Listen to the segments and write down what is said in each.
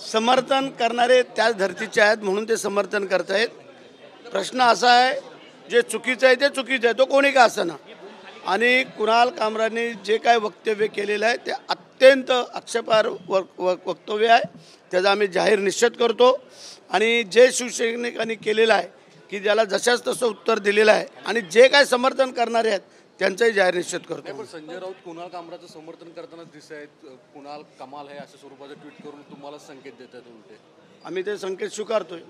समर्थन करणारे त्याच धर्तीचे आहेत म्हणून ते समर्थन करतायत। प्रश्न असा आहे, जे चुकीचं आहे ते चुकीचं आहे, तो कोणी का असना। आणि कुणाल कामरांनी जे काय वक्तव्य केलेलं आहे ते अत्यंत आक्षेपार्ह वक्तव्य आहे, त्याचा आम्ही जाहीर निषेध करतो। आणि जे शिवसैनिकांनी केलेलं आहे की ज्याला जशाच तसं उत्तर दिलेलं आहे आणि जे काय समर्थन करणारे आहेत त्यांचाही जाहीर निषेध करतो। पण संजय राऊत कुणाल कामराचं समर्थन करताना दिसत आहेत, कुणाल कमाल आहे अशा स्वरूपाचं ट्विट करून तुम्हाला संकेत देत आहेत उलटे। आम्ही ते संकेत स्वीकारतोय,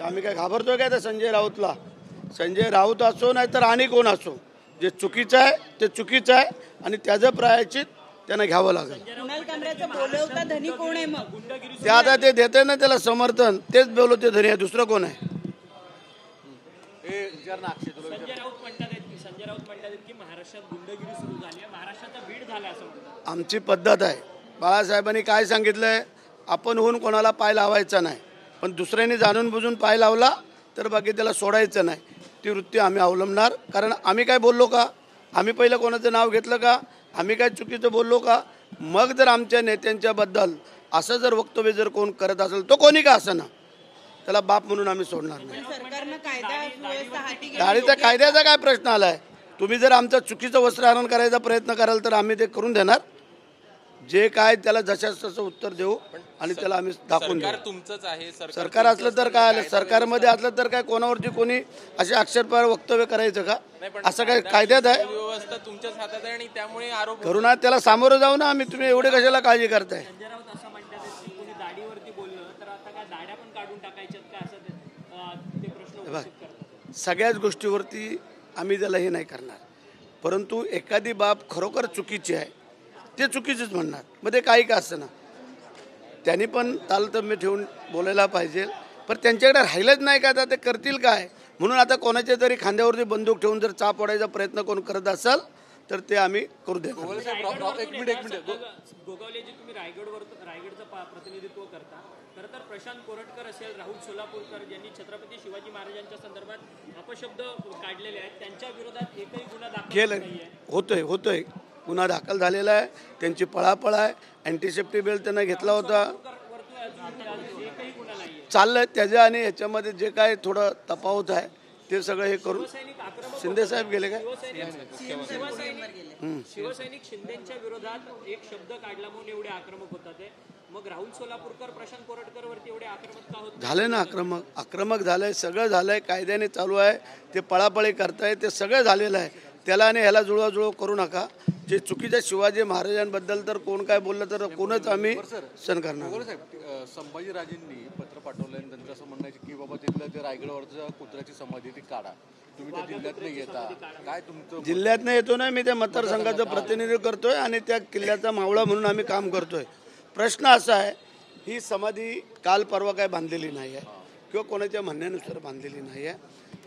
आम्ही काय घाबरतोय काय त्या संजय राऊतला। संजय राऊत असो नाही तर आणि कोण असो, जे चुकीचं आहे ते चुकीचं आहे आणि त्याचं प्रायश्चित त्यांना घ्यावं लागेल। कुणाल कामराचं बोलवता धनी कोण आहे मग? ते आता ते देते ना त्याला समर्थन, तेच बोलवते धनी आहे, दुसरं कोण आहे? संजय राऊत म्हणतात की महाराष्ट्रात गुंडगिरी सुरू झाली आहे, महाराष्ट्राचा बीड झाला असं म्हणतात। आमची पद्धत आहे, बाळासाहेबांनी काय सांगितलंय, आपण होऊन कोणाला पाय लावायचा नाही, पण दुसऱ्यांनी जाणून बुजून पाय लावला तर बाकी त्याला सोडायचं नाही। ती वृत्ती आम्ही अवलंबणार, कारण आम्ही काय बोललो का? आम्ही पहिलं कोणाचं नाव घेतलं का? आम्ही काय चुकीचं बोललो का? मग जर आमच्या नेत्यांच्याबद्दल असं जर वक्तव्य जर कोण करत असेल तो कोणी का असना, त्याला बाप म्हणून आम्ही सोडणार नाही। सरकारनं कायदा सुव्यवस्था हाती घेतली, गाडीचा कायद्याचा काय प्रश्न आलाय? तुम्ही जर आमचं चुकीचं वस्त्रहरण करायचा प्रयत्न कराल तर आम्ही ते करून देणार, जे काय त्याला जशाच तसं उत्तर देऊ आणि त्याला आम्ही दाखवून देऊ। तुमचंच आहे सरकार असलं तर काय आलं, सरकारमध्ये असलं तर काय कोणावरती कोणी असे आक्षेपार्ह वक्तव्य करायचं का? असं काय कायद्यात आहे? व्यवस्था तुमच्याच हातात आहे आणि त्यामुळे आरोप करू ना, त्याला सामोरं जाऊ ना आम्ही। तुम्ही एवढे कशाला काळजी करताय? संजय राऊत असं म्हणतात की कोणी दाढीवरती बोललं तर आता काय दाढ्या पण काढून टाकायच्यात का, असं ते प्रश्न उपस्थित करतात। सगळ्याच गोष्टीवरती आम्ही त्याला हे नाही करणार, परंतु एखादी बाब खरोखर चुकीची आहे ते चुकीचंच म्हणणार, मग ते काही का असं ना। त्यांनी पण तालतम्य ठेवून बोलायला पाहिजे, पण त्यांच्याकडे राहिलंच नाही का, आता ते करतील काय? म्हणून आता कोणाच्या तरी खांद्यावरती बंदूक ठेवून जर चाप पडायचा प्रयत्न कोण करत असेल तर ते आम्ही करू देणार। गोगावलेजी, तुम्ही रायगडचं प्रतिनिधित्व करता, खरं तर प्रशांत कोरटकर असेल, राहुल सोलापूरकर यांनी छत्रपती शिवाजी महाराजांच्या संदर्भात अपशब्द काढलेले आहेत, त्यांच्या विरोधात एकही गुन्हा दाखल नाहीये। होतोय गुन्हा दाखल झालेला आहे, त्यांची पळापळ आहे, अँटीसेप्टी बेल त्यांना घेतला होता, चाललंय त्याच्या। आणि याच्यामध्ये जे काय थोडं तफावत आहे ते सगळं हे करून शिंदे साहेब गेले काय? शिवसैनिक शिंदेच्या विरोधात एक शब्द काढला म्हणून एवढे आक्रमक होतात ते, मग राहुल सोलापूरकर, प्रशांत कोरटकर वरती एवढे आक्रमक का होत झाले ना? आक्रमक झालंय, सगळं झालंय, कायद्याने चालू आहे, ते पळापळी करताय, ते सगळं झालेलं आहे। त्याला आणि ह्याला जुळवाजुळव करू नका। जे चुकीच्या शिवाजी महाराजांबद्दल तर कोण काय बोललं तर कोणच आम्ही सण करणार। संभाजीराजेंनी पत्र पाठवलं आणि त्यांचं असं म्हणणं आहे की बाबा तिथलं जे रायगडवरचं कुत्र्याची समाधी ती काढा, तुम्ही त्या जिल्ह्यात नाही येता, काय तुमचं? जिल्ह्यात नाही येतो ना, मी त्या मतदारसंघाचं प्रतिनिधित्व करतोय आणि त्या किल्ल्याचा मावळा म्हणून आम्ही काम करतोय। प्रश्न असा आहे, ही समाधी काल परवा काय बांधलेली नाही आहे किंवा कोणाच्या म्हणण्यानुसार बांधलेली नाही आहे।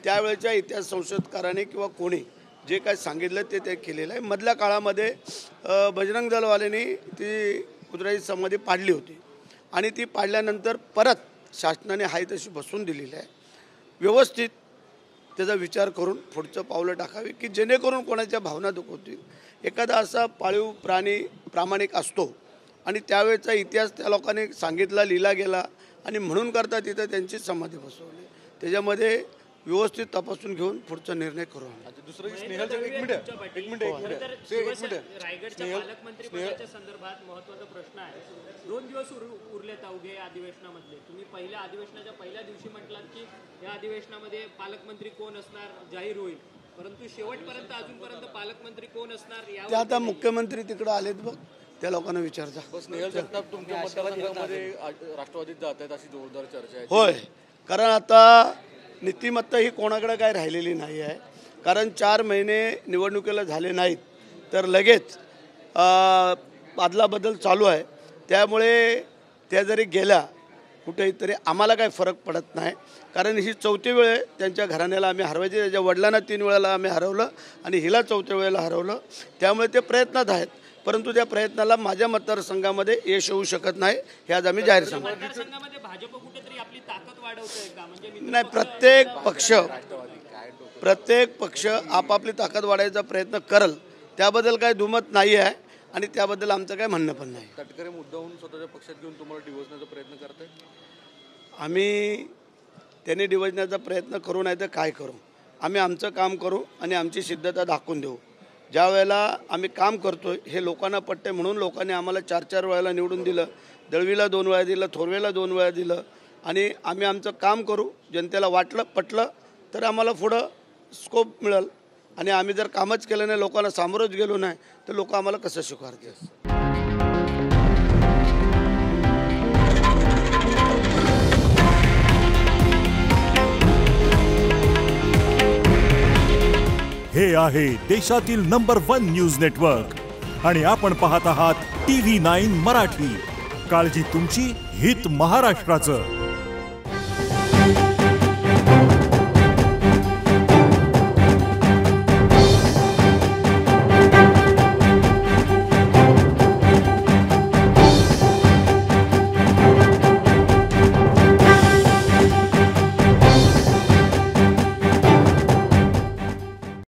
त्यावेळेच्या इतिहास संशोधकारांनी किंवा कोणी जे काय सांगितलं ते केलेलं आहे। मधल्या काळामध्ये बजरंग दलवाल्यांनी ती कुत्र्याची समाधी पाडली होती आणि ती पाडल्यानंतर परत शासनाने हाय तशी बसवून दिलेली आहे। व्यवस्थित त्याचा विचार करून पुढचं पावलं टाकावी की जेणेकरून कोणाच्या भावना दुखवतील। एखादा असा पाळीव प्राणी प्रामाणिक असतो आणि त्यावेळेचा इतिहास त्या लोकांनी सांगितला, लिहिला गेला आणि म्हणून करता तिथं त्यांची समाधी बसवली। त्याच्यामध्ये व्यवस्थित तपासून घेऊन पुढचा निर्णय करू। रायगडच्या पालकमंत्री पदाच्या संदर्भात महत्त्वाचा प्रश्न आहे। 2 दिवस उरलेत अवघे अधिवेशनामधले, तुम्ही पहिल्या अधिवेशनाच्या पहिल्या दिवशी म्हटलात की या अधिवेशनामध्ये पालकमंत्री कोण असणार जाहीर होईल, परंतु शेवटपर्यंत अजूनपर्यंत पालकमंत्री कोण असणार ते आता मुख्यमंत्री तिकडे आलेत बघ, त्या लोकांना विचारता। स्नेहल जगताप तुमच्या मतदारसंघामध्ये राष्ट्रवादीत जात आहेत अशी जोरदार चर्चा आहे। होय, कारण आता नीतिमत्ता ही कोणाकडे काय राहिलेली नाही आहे, कारण 4 महिने निवडणुकीला झाले नाहीत तर लगेच अदलाबदल चालू आहे। त्यामुळे त्या जरी गेल्या कुठेही तरी आम्हाला काय फरक पडत नाही, कारण ही 4थी वेळ त्यांच्या घराण्याला आम्ही हरवायची। त्याच्या वडिलांना 3 वेळेला आम्ही हरवलं आणि हिला 4थ्या वेळेला हरवलं, त्यामुळे ते प्रयत्नात आहेत, परंतु त्या प्रयत्नाला माझ्या मतदारसंघामध्ये यश होऊ शकत नाही, हे आज आम्ही जाहीर सांगतो। मतदारसंघामध्ये भाजप कुठेतरी आपली ताकद वाढवतोय का? म्हणजे नाही, प्रत्येक पक्ष आपापली ताकद वाढवायचा प्रयत्न करल, त्याबद्दल काही दुमत नाही आहे आणि त्याबद्दल आमचं काही म्हणणं पण नाही। तटकरे मुद्दाहून स्वतःच्या पक्षात घेऊन तुम्हाला डिवचण्याचा प्रयत्न करताय? आम्ही त्यांनी डिवचण्याचा प्रयत्न करू नाही तर काय करू. आम्ही आमचं काम करू आणि आमची सिद्धता दाखवून देऊ. ज्या वेळेला आम्ही काम करतोय हे लोकांना पटते म्हणून लोकांनी आम्हाला 4-4 वेळेला निवडून दिलं. दळवीला 2 वेळा दिलं, थोरवेला 2 वेळा दिलं आणि आम्ही आमचं काम करू. जनतेला पटलं तर आम्हाला पुढं स्कोप मिळेल आणि आम्ही जर कामच केलं नाही, लोकांना सामोरंच गेलो नाही तर लोक आम्हाला कसं स्वीकारतील. हे आहे देशातील नंबर 1 न्यूज नेटवर्क आणि आपण पाहत आहात TV9 मराठी. काळजी तुमची, हित महाराष्ट्राचं.